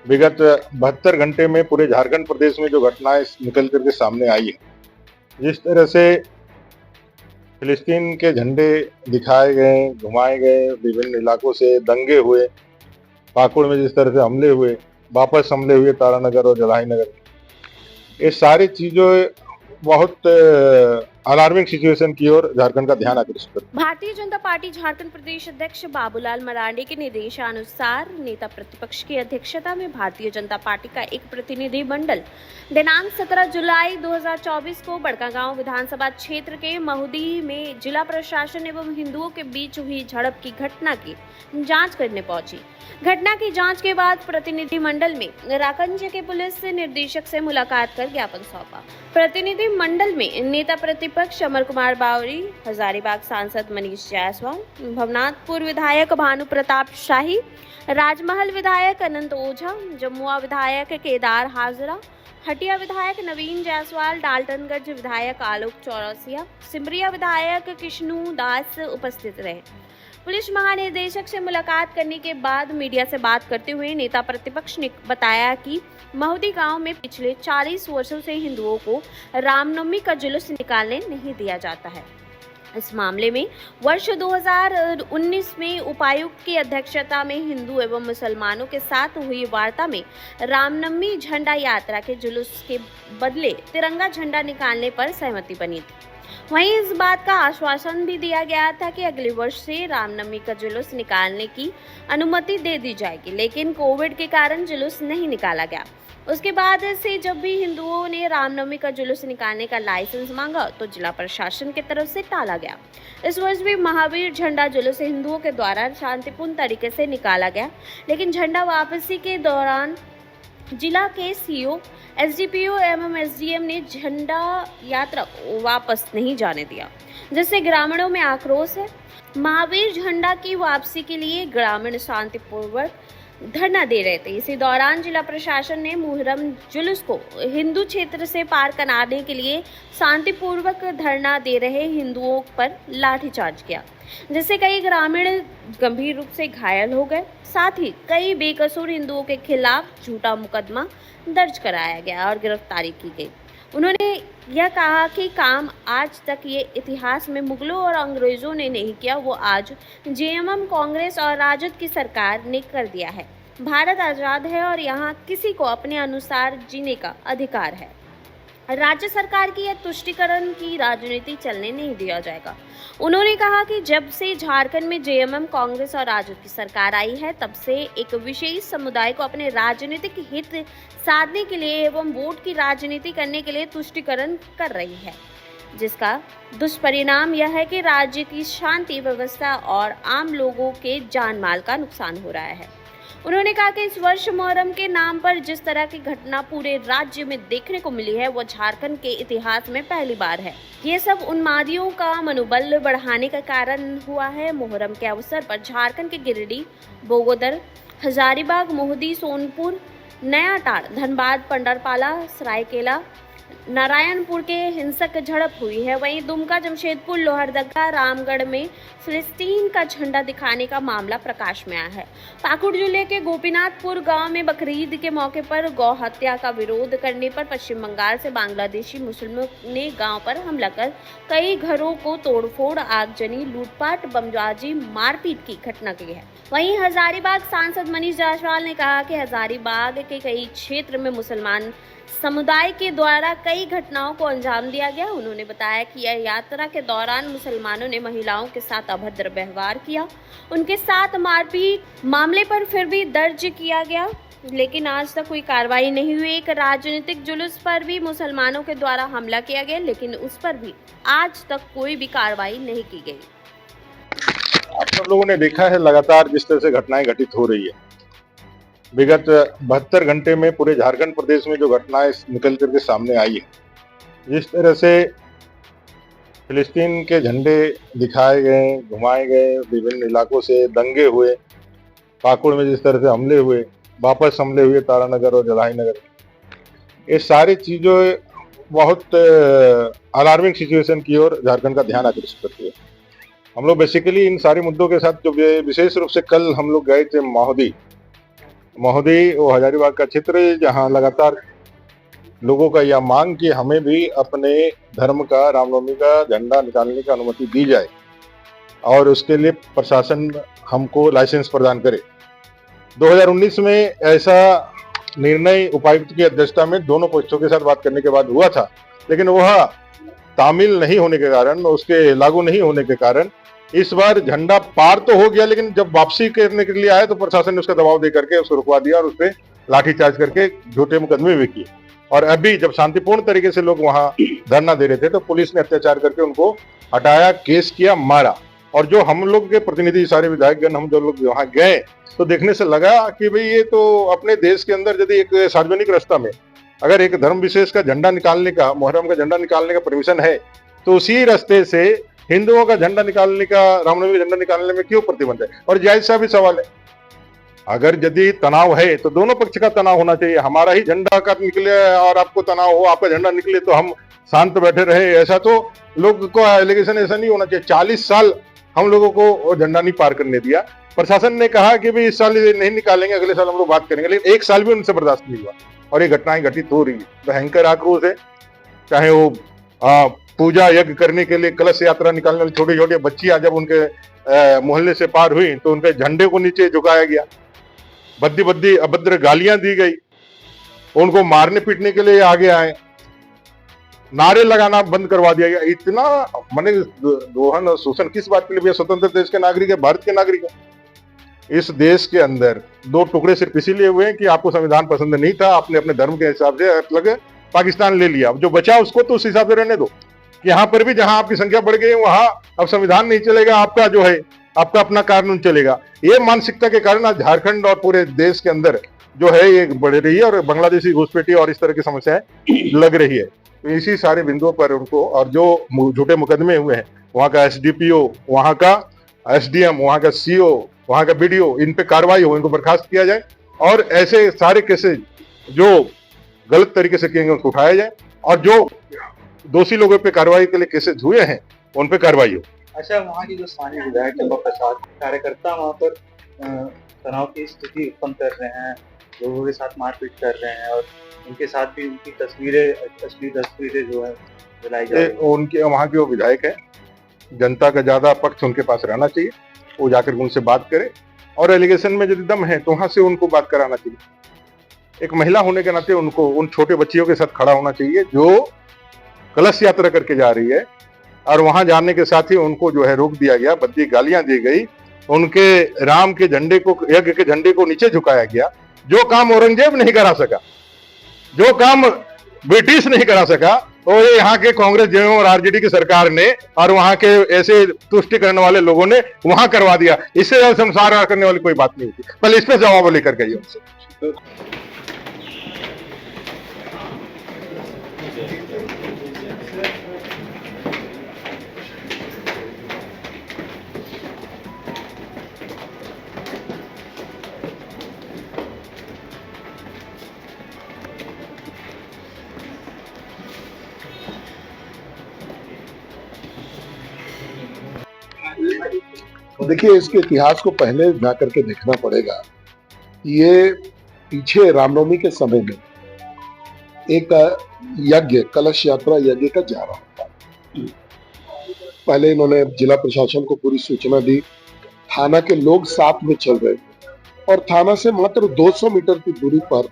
विगत 72 घंटे में पूरे झारखंड प्रदेश में जो घटनाएं निकल करके सामने आई है, जिस तरह से फिलिस्तीन के झंडे दिखाए गए, घुमाए गए, विभिन्न इलाकों से दंगे हुए, पाकुड़ में जिस तरह से हमले हुए, वापस हमले हुए तारानगर और जलाही नगर, ये सारी चीजें बहुत अलार्मिंग सिचुएशन की ओर झारखंड का ध्यान आकर्षित करती है। भारतीय जनता पार्टी झारखंड प्रदेश अध्यक्ष बाबूलाल मरांडी के निर्देशानुसार नेता प्रतिपक्ष की अध्यक्षता में भारतीय जनता पार्टी का एक प्रतिनिधि मंडल दिनांक 17 जुलाई 2024 को बड़कागांव विधानसभा क्षेत्र के महुदी में जिला प्रशासन एवं हिंदुओं के बीच हुई झड़प की घटना की जांच करने पहुंची। घटना की जांच के बाद प्रतिनिधि मंडल में राकंज के पुलिस निदेशक से मुलाकात कर ज्ञापन सौंपा। प्रतिनिधि मंडल में नेता प्रतिपक्ष अमर कुमार बावरी, हजारीबाग सांसद मनीष जायसवाल, भवनाथपुर विधायक भानु प्रताप शाही, राजमहल विधायक अनंत ओझा, जमुआ विधायक केदार हाजरा, हटिया विधायक नवीन जायसवाल, डाल्टनगंज विधायक आलोक चौरसिया, सिमरिया विधायक किशनु दास उपस्थित रहे। पुलिस महानिदेशक से मुलाकात करने के बाद मीडिया से बात करते हुए नेता प्रतिपक्ष ने बताया कि महुदी गांव में पिछले 40 वर्षों से हिंदुओं को रामनवमी का जुलूस निकालने नहीं दिया जाता है। इस मामले में वर्ष 2019 में उपायुक्त की अध्यक्षता में हिंदू एवं मुसलमानों के साथ हुई वार्ता में रामनवमी झंडा यात्रा के जुलूस के बदले तिरंगा झंडा निकालने पर सहमति बनी थी। वहीं इस बात का आश्वासन भी दिया गया था कि अगले वर्ष से रामनवमी का जुलूस निकालने की अनुमति दे दी जाएगी, लेकिन कोविड के कारण जुलूस नहीं निकाला गया। उसके बाद से जब भी हिंदुओं ने रामनवमी का जुलूस निकालने का लाइसेंस मांगा तो जिला प्रशासन की तरफ से टाला गया। इस वर्ष भी महावीर झंडा जुलूस हिंदुओं के द्वारा शांतिपूर्ण तरीके से निकाला गया, लेकिन झंडा वापसी के दौरान जिला के सीओ, एसडीपीओ एवं एसडीएम ने झंडा यात्रा को वापस नहीं जाने दिया, जिससे ग्रामीणों में आक्रोश है। महावीर झंडा की वापसी के लिए ग्रामीण शांतिपूर्वक धरना दे रहे थे। इसी दौरान जिला प्रशासन ने मुहर्रम जुलूस को हिंदू क्षेत्र से पार कराने के लिए शांतिपूर्वक धरना दे रहे हिंदुओं पर लाठीचार्ज किया, जिससे कई ग्रामीण गंभीर रूप से घायल हो गए। साथ ही कई बेकसूर हिंदुओं के खिलाफ झूठा मुकदमा दर्ज कराया गया और गिरफ्तारी की गई। उन्होंने यह कहा कि काम आज तक ये इतिहास में मुगलों और अंग्रेजों ने नहीं किया, वो आज जेएमएम, कांग्रेस और राजद की सरकार ने कर दिया है। भारत आजाद है और यहाँ किसी को अपने अनुसार जीने का अधिकार है। राज्य सरकार की यह तुष्टीकरण की राजनीति चलने नहीं दिया जाएगा। उन्होंने कहा कि जब से झारखंड में जेएमएम, कांग्रेस और राजद की सरकार आई है, तब से एक विशेष समुदाय को अपने राजनीतिक हित साधने के लिए एवं वोट की राजनीति करने के लिए तुष्टीकरण कर रही है, जिसका दुष्परिणाम यह है कि राज्य की शांति व्यवस्था और आम लोगों के जान माल का नुकसान हो रहा है। उन्होंने कहा कि इस वर्ष मुहर्रम के नाम पर जिस तरह की घटना पूरे राज्य में देखने को मिली है, वो झारखंड के इतिहास में पहली बार है। ये सब उन्मादियों का मनोबल बढ़ाने का कारण हुआ है। मुहर्रम के अवसर पर झारखंड के गिरिडीह, बोगोदर, हजारीबाग, मोहदी, सोनपुर, नयाटाड़, धनबाद, पंडरपाला, सरायकेला, नारायणपुर के हिंसक झड़प हुई है। वहीं दुमका, जमशेदपुर, लोहरदगा, रामगढ़ में फिलिस्तीन का झंडा दिखाने का मामला प्रकाश में आया है। पाकुड़ जिले के गोपीनाथपुर गांव में बकरीद के मौके पर गौ हत्या का विरोध करने पर पश्चिम बंगाल से बांग्लादेशी मुस्लिमों ने गांव पर हमला कर कई घरों को तोड़फोड़, आगजनी, लूटपाट, बमबाजी, मारपीट की घटना की है। वहीं हजारीबाग सांसद मनीष जायसवाल ने कहा कि हजारीबाग के कई क्षेत्र में मुसलमान समुदाय के द्वारा कई घटनाओं को अंजाम दिया गया। उन्होंने बताया कि यह यात्रा के दौरान मुसलमानों ने महिलाओं के साथ अभद्र व्यवहार किया, उनके साथ मारपीट, मामले पर फिर भी दर्ज किया गया, लेकिन आज तक कोई कार्रवाई नहीं हुई। एक राजनीतिक जुलूस पर भी मुसलमानों के द्वारा हमला किया गया, लेकिन उस पर भी आज तक कोई भी कार्रवाई नहीं की गई। आप सब लोगों ने देखा है लगातार जिस तरह से घटनाएं घटित हो रही है। विगत 72 घंटे में पूरे झारखंड प्रदेश में जो घटनाएं निकल करके सामने आई है, जिस तरह से फिलिस्तीन के झंडे दिखाए गए, घुमाए गए, विभिन्न इलाकों से दंगे हुए, पाकुड़ में जिस तरह से हमले हुए, वापस हमले हुए तारानगर और जलाही नगर, ये सारी चीजें बहुत अलार्मिंग सिचुएशन की ओर झारखंड का ध्यान आकर्षित करती है। हम लोग बेसिकली इन सारे मुद्दों के साथ जो विशेष रूप से कल हम लोग गए थे महुदी, महोदय, वो हजारीबाग का क्षेत्र है जहाँ लगातार लोगों का यह मांग कि हमें भी अपने धर्म का, रामनवमी का झंडा निकालने की अनुमति दी जाए और उसके लिए प्रशासन हमको लाइसेंस प्रदान करे। 2019 में ऐसा निर्णय उपायुक्त की अध्यक्षता में दोनों पक्षों के साथ बात करने के बाद हुआ था, लेकिन वह तामील नहीं होने के कारण, उसके लागू नहीं होने के कारण इस बार झंडा पार तो हो गया, लेकिन जब वापसी करने के लिए आया तो प्रशासन ने उसका दबाव दे करके उसको रुकवा दिया और उस पर लाठीचार्ज करके झूठे मुकदमे भी किए। और अभी जब शांतिपूर्ण तरीके से लोग वहां धरना दे रहे थे तो पुलिस ने अत्याचार करके उनको हटाया, केस किया, मारा। और जो हम लोग के प्रतिनिधि, सारे विधायकगण, हम जो लोग वहां गए तो देखने से लगा कि भाई ये तो अपने देश के अंदर यदि एक सार्वजनिक रास्ता में अगर एक धर्म विशेष का झंडा निकालने का, मुहर्रम का झंडा निकालने का परमिशन है, तो उसी रास्ते से हिंदुओं का झंडा निकालने का, रामनवमी का झंडा निकालने में क्यों प्रतिबंध है? और जायज सा भी सवाल है, अगर यदि तनाव है तो दोनों पक्ष का तनाव होना चाहिए। हमारा ही झंडा का निकले और आपको तनाव हो, आपका झंडा निकले तो हम शांत बैठे रहे, ऐसा तो लोग को एलिगेशन ऐसा नहीं होना चाहिए। 40 साल हम लोगों को वो झंडा नहीं पार करने दिया। प्रशासन ने कहा कि भाई इस साल नहीं निकालेंगे, अगले साल हम लोग बात करेंगे, लेकिन एक साल भी उनसे बर्दाश्त नहीं हुआ और ये घटनाएं घटित हो रही है। भयंकर आक्रोश है, चाहे वो पूजा यज्ञ करने के लिए कलश यात्रा निकालने वाली छोटी छोटी बच्चियां जब उनके मोहल्ले से पार हुई तो उनके झंडे को नीचे झुकाया गया, बद्दी बद्दी अभद्र गालियां दी गई, उनको मारने पीटने के लिए आगे आए, नारे लगाना बंद करवा दिया गया। इतना माने दोहन और शोषण किस बात के लिए? स्वतंत्र देश के नागरिक है, भारत के नागरिक है। इस देश के अंदर दो टुकड़े सिर्फ इसीलिए हुए कि आपको संविधान पसंद नहीं था, आपने अपने धर्म के हिसाब से अलग पाकिस्तान ले लिया। जो बचा उसको तो उस हिसाब से रहने दो कि यहाँ पर भी जहां आपकी संख्या बढ़ गई वहां अब संविधान नहीं चलेगा, आपका जो है आपका अपना कानून चलेगा। ये मानसिकता के कारण आज झारखंड और पूरे देश के अंदर जो है ये बढ़ रही है और बांग्लादेशी घुसपैठी और इस तरह की समस्याएं लग रही है। तो इसी सारे बिंदुओं पर उनको, और जो झूठे मुकदमे हुए हैं, वहां का एसडीपीओ, वहां का एसडीएम, वहां का सीओ, वहां का बीडीओ, इन पे कार्रवाई हो, इनको बर्खास्त किया जाए और ऐसे सारे केसेज जो गलत तरीके से किए उनको उठाया जाए और जो दोषी लोगों पे कार्रवाई के लिए केसेज हुए हैं उन पे कार्रवाई हो। अच्छा, वहाँ की जो स्थानीय विधायक चंपा प्रसाद कार्यकर्ता वहाँ पर तनाव की स्थिति उत्पन्न कर रहे हैं, लोगों के साथ मारपीट कर रहे हैं और उनके साथ भी उनकी असली तस्वीरें जो है जलाई जा रही है। उनके वहाँ के वो विधायक है, जनता का ज्यादा पक्ष उनके पास रहना चाहिए, वो जाकर उनसे बात करे और एलिगेशन में यदि दम है तो वहां से उनको बात कराना चाहिए। एक महिला होने के नाते उनको उन छोटे बच्चियों के साथ खड़ा होना चाहिए जो कलश यात्रा करके जा रही है और वहां जाने के साथ ही उनको जो है रोक दिया गया, बद्दी गालियां दी गई, उनके राम के झंडे को, यज्ञ के झंडे को नीचे झुकाया गया। जो काम औरंगजेब नहीं करा सका, जो काम ब्रिटिश नहीं करा सका, वो ये यहाँ के कांग्रेस जेएमएम और आरजेडी की सरकार ने और वहां के ऐसे तुष्टि करने वाले लोगों ने वहां करवा दिया। इससे ज्यादा संसार करने वाली कोई बात नहीं होती। पहले इस पे जवाब लेकर गई उनसे। देखिए, इसके इतिहास को पहले जा करके देखना पड़ेगा। ये पीछे रामनवमी के समय में एक यज्ञ, कलश यात्रा यज्ञ का जा रहा था। पहले इन्होंने जिला प्रशासन को पूरी सूचना दी, थाना के लोग साथ में चल रहे थे और थाना से मात्र 200 मीटर की दूरी पर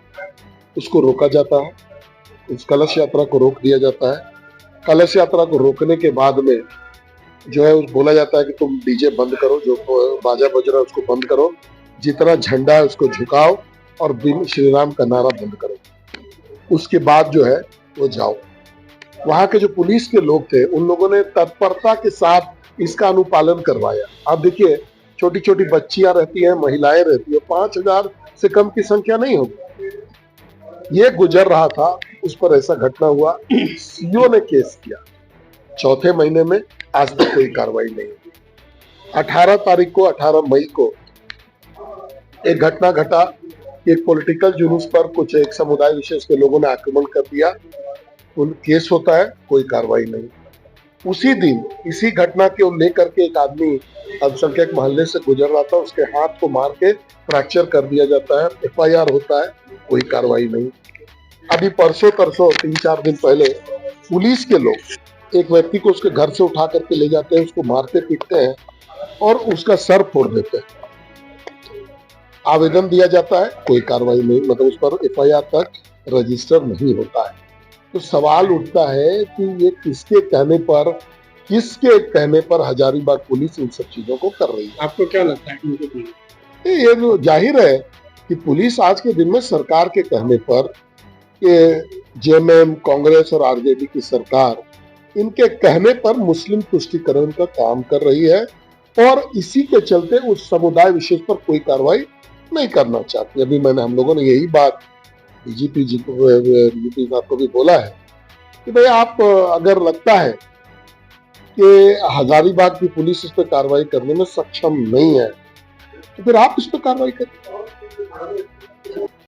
उसको रोका जाता है, उस कलश यात्रा को रोक दिया जाता है। कलश यात्रा को रोकने के बाद में जो है बोला जाता है कि तुम डीजे बंद करो, जो बाजा बज रहा है उसको बंद करो, जितना झंडा है उसको झुकाओ और बिन श्री राम का नारा बंद करो। उसके बाद जो है वो जाओ। वहां के जो पुलिस के लोग थे उन लोगों ने तत्परता के साथ इसका अनुपालन करवाया। आप देखिए, छोटी छोटी बच्चियां रहती हैं, महिलाएं रहती है, 5000 से कम की संख्या नहीं होगी। ये गुजर रहा था, उस पर ऐसा घटना हुआ, सीओ ने केस किया। चौथे महीने में आज तक कोई कार्रवाई नहीं हुई। 18 तारीख को, 18 मई को एक घटना घटा। एक पॉलिटिकल जुलूस पर कुछ एक समुदाय विशेष के लोगों ने आक्रमण कर दिया। उन केस होता है, कोई कार्रवाई नहीं। उसी दिन इसी घटना को लेकर के एक आदमी अल्पसंख्यक मोहल्ले से गुजर रहा था, उसके हाथ को मार के फ्रैक्चर कर दिया जाता है, FIR होता है, कोई कार्रवाई नहीं। अभी परसों तरसों 3-4 दिन पहले पुलिस के लोग एक व्यक्ति को उसके घर से उठा करके ले जाते हैं, उसको मारते पीटते हैं और उसका सर फोड़ देते हैं। आवेदन दिया जाता है, कोई कार्रवाई नहीं, मतलब उस पर FIR तक रजिस्टर नहीं होता है। तो सवाल उठता है कि ये किसके कहने पर हजारीबाग पुलिस इन सब चीजों को कर रही है। आपको क्या लगता है इनके पीछे? ये जो जाहिर है कि पुलिस आज के दिन में सरकार के कहने पर JMM, कांग्रेस और RJD की सरकार इनके कहने पर मुस्लिम तुष्टीकरण का काम कर रही है और इसी के चलते उस समुदाय विशेष पर कोई कार्रवाई नहीं करना चाहती। अभी हम लोगों ने यही बात DGP जी साहब को भी बोला है कि भाई आप अगर लगता है कि हजारीबाग की पुलिस इस पर कार्रवाई करने में सक्षम नहीं है तो फिर आप इस पर कार्रवाई करें।